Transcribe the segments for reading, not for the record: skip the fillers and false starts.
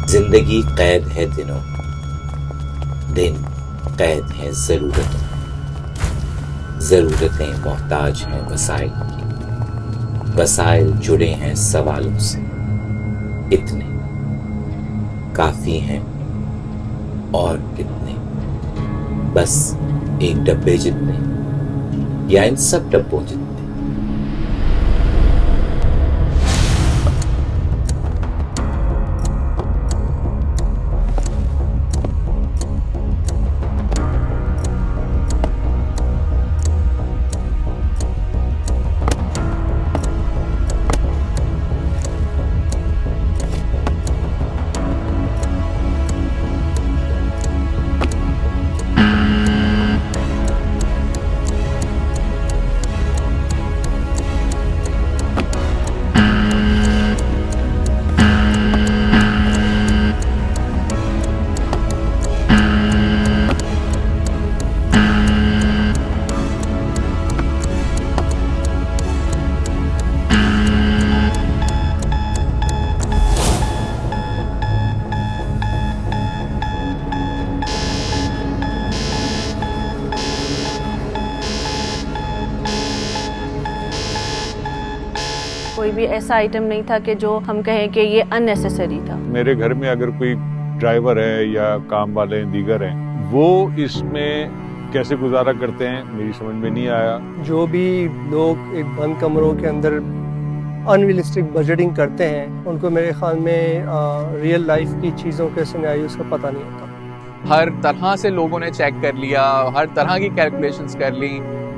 जिंदगी कैद है दिनों, दिन कैद है जरूरतों, जरूरतें मोहताज हैं वसाइल की, वसाइल जुड़े हैं सवालों से। इतने काफी हैं और कितने, बस एक डब्बे जितने या इन सब डब्बों जितने। कोई भी ऐसा आइटम नहीं था कि जो हम कहें कि ये अननेसेसरी था। मेरे घर में अगर कोई ड्राइवर है या काम वाले दीगर हैं, वो इसमें कैसे गुजारा करते हैं मेरी समझ में नहीं आया। जो भी लोग एक बंद कमरों के अंदर अनरियलिस्टिक बजटिंग करते हैं, उनको मेरे ख्याल में रियल लाइफ की चीज़ों के सिनेरियोस का पता नहीं होता। हर तरह से लोगों ने चेक कर लिया, हर तरह की कैलकुलेशंस कर ली,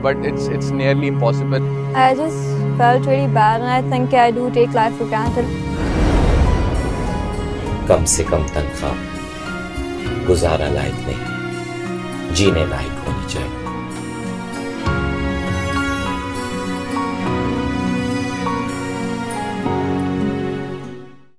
but it's nearly impossible. I just felt really bad and I think I do take life for granted. कम से कम तनख्वाह गुजारा लायक नहीं, जीने लायक होनी चाहिए।